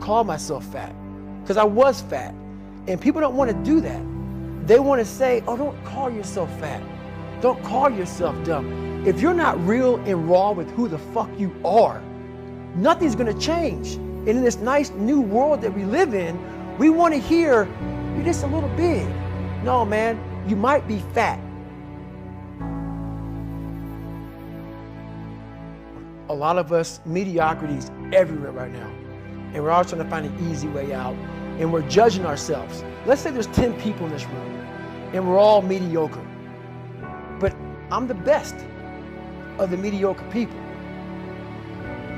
call myself fat because I was fat. And people don't want to do that. They want to say, oh, don't call yourself fat. Don't call yourself dumb. If you're not real and raw with who the fuck you are, nothing's going to change. And in this nice new world that we live in, we want to hear, you're just a little big. No, man, you might be fat. A lot of us, mediocrity is everywhere right now. And we're all trying to find an easy way out. And we're judging ourselves. Let's say there's 10 people in this room and we're all mediocre. But I'm the best of the mediocre people.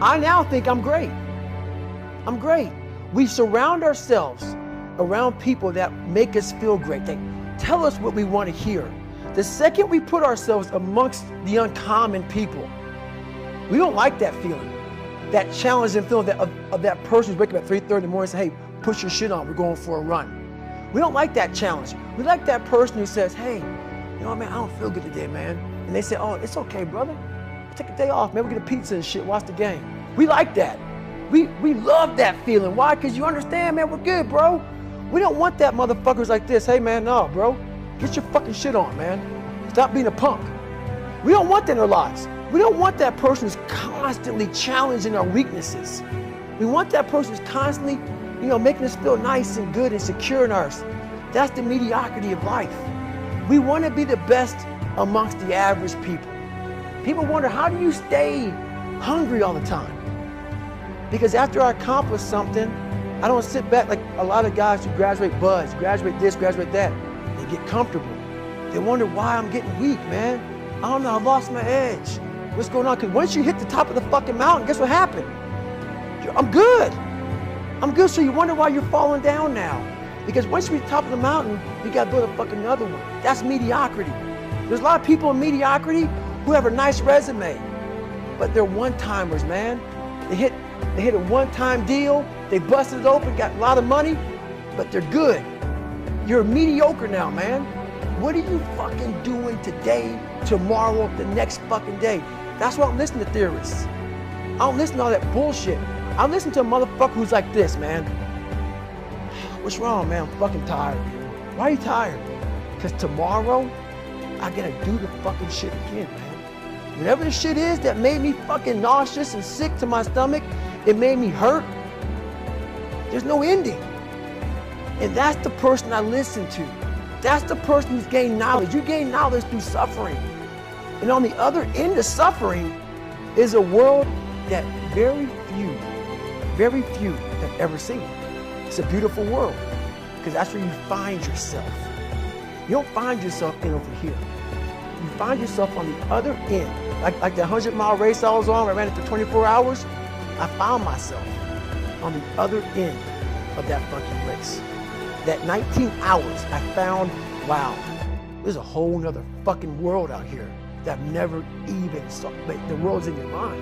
I now think I'm great. I'm great. We surround ourselves around people that make us feel great. They tell us what we want to hear. The second we put ourselves amongst the uncommon people, we don't like that feeling, that challenging feeling of that person who's waking up at 3:30 in the morning and say, hey, put your shit on, we're going for a run. We don't like that challenge. We like that person who says, hey, you know what, man, I don't feel good today, man. And they say, oh, it's okay, brother. Take a day off, man, we'll get a pizza and shit, watch the game. We like that. We love that feeling. Why? Because you understand, man, we're good, bro. We don't want that motherfuckers like this. Hey, man, no, bro. Get your fucking shit on, man. Stop being a punk. We don't want that in our lives. We don't want that person who's constantly challenging our weaknesses. We want that person who's constantly, making us feel nice and good and secure in ours. That's the mediocrity of life. We want to be the best amongst the average people. People wonder, how do you stay hungry all the time? Because after I accomplish something, I don't sit back like a lot of guys who graduate buds, graduate this, graduate that. They get comfortable. They wonder why I'm getting weak, man. I don't know, I lost my edge. What's going on? Because once you hit the top of the fucking mountain, guess what happened? I'm good. I'm good, so you wonder why you're falling down now. Because once you reach the top of the mountain, you gotta build a fucking another one. That's mediocrity. There's a lot of people in mediocrity who have a nice resume, but they're one-timers, man. They hit a one-time deal, they busted it open, got a lot of money, but they're good. You're mediocre now, man. What are you fucking doing today, tomorrow, the next fucking day? That's why I'm listening to theorists. I don't listen to all that bullshit. I listen to a motherfucker who's like this, man. What's wrong, man? I'm fucking tired. Why are you tired? Because tomorrow, I gotta do the fucking shit again, man. Whatever the shit is that made me fucking nauseous and sick to my stomach, it made me hurt. There's no ending. And that's the person I listen to. That's the person who's gained knowledge. You gain knowledge through suffering. And on the other end of suffering is a world that very few have ever seen. It's a beautiful world because that's where you find yourself. You don't find yourself in over here. You find yourself on the other end. Like the 100-mile race I was on, I ran it for 24 hours. I found myself on the other end of that fucking race. That 19 hours, I found, wow, there's a whole nother fucking world out here that I've never even saw. But the world's in your mind.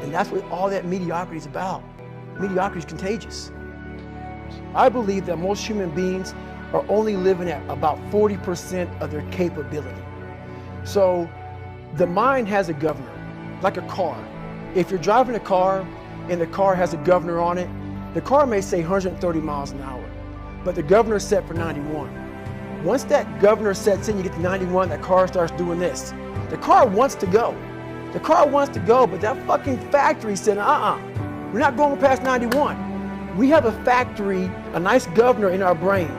And that's what all that mediocrity is about. Mediocrity is contagious. I believe that most human beings are only living at about 40% of their capability. So the mind has a governor, like a car. If you're driving a car and the car has a governor on it, the car may say 130 miles an hour, but the governor is set for 91. Once that governor sets in, you get to 91, that car starts doing this. The car wants to go. The car wants to go, but that fucking factory said, we're not going past 91. We have a factory, a nice governor in our brain,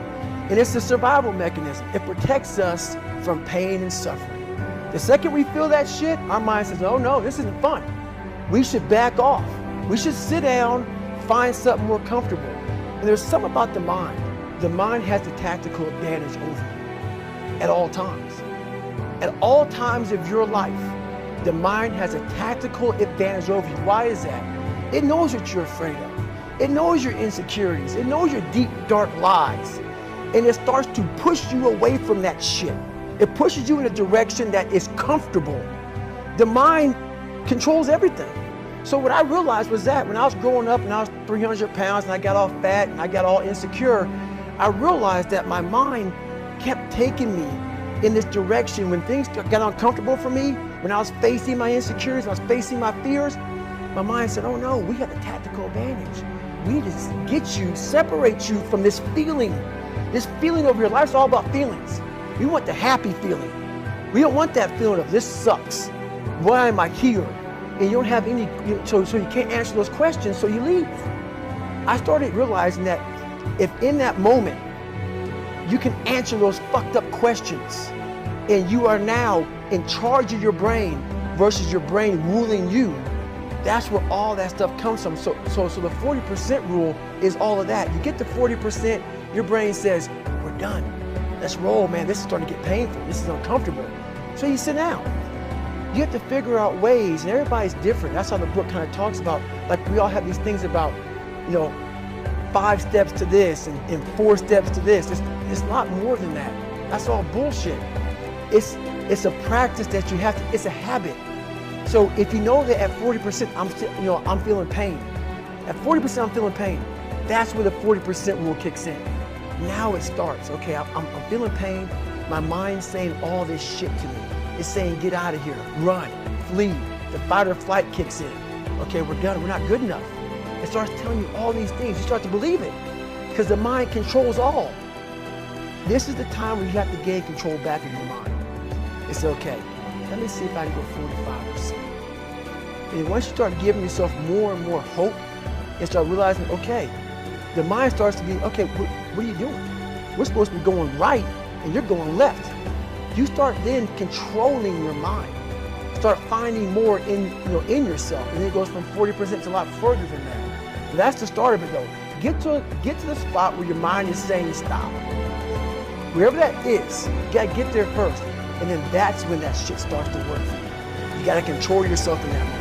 and it's a survival mechanism. It protects us from pain and suffering. The second we feel that shit, our mind says, oh no, this isn't fun. We should back off. We should sit down, find something more comfortable. And there's something about the mind. The mind has the tactical advantage over you at all times. At all times of your life, the mind has a tactical advantage over you. Why is that? It knows what you're afraid of. It knows your insecurities. It knows your deep, dark lies. And it starts to push you away from that shit. It pushes you in a direction that is comfortable. The mind controls everything. So what I realized was that when I was growing up and I was 300 pounds and I got all fat and I got all insecure, I realized that my mind kept taking me in this direction. When things got uncomfortable for me, when I was facing my insecurities, I was facing my fears, my mind said, oh no, we have a tactical advantage. we need to get you, separate you from this feeling over your life. It's all about feelings. We want the happy feeling. We don't want that feeling of this sucks. Why am I here? And you don't have any, so you can't answer those questions, so you leave. I started realizing that if in that moment you can answer those fucked up questions and you are now in charge of your brain versus your brain ruling you, that's where all that stuff comes from. So the 40% rule is all of that. You get to 40%, your brain says, we're done. Let's roll, man. This is starting to get painful. This is uncomfortable. So you sit down. You have to figure out ways, and everybody's different. That's how the book kind of talks about, like we all have these things about, 5 steps to this and 4 steps to this. It's a lot more than that. That's all bullshit. It's a practice that you have to, it's a habit. So if you know that at 40% I'm feeling pain. At 40% I'm feeling pain. That's where the 40% rule kicks in. Now it starts. Okay, I'm feeling pain. My mind's saying all this shit to me. It's saying get out of here, run, flee. The fight or flight kicks in. Okay, we're done. We're not good enough. It starts telling you all these things. You start to believe it because the mind controls all. This is the time where you have to gain control back of your mind. It's okay. Let me see if I can go 45%. And once you start giving yourself more and more hope and start realizing, okay, the mind starts to be, okay, what are you doing? We're supposed to be going right and you're going left. You start then controlling your mind. Start finding more in yourself. And then it goes from 40% to a lot further than that. So that's the start of it though. Get to the spot where your mind is saying stop. Wherever that is, you gotta get there first. And then that's when that shit starts to work for you. You gotta control yourself in that moment.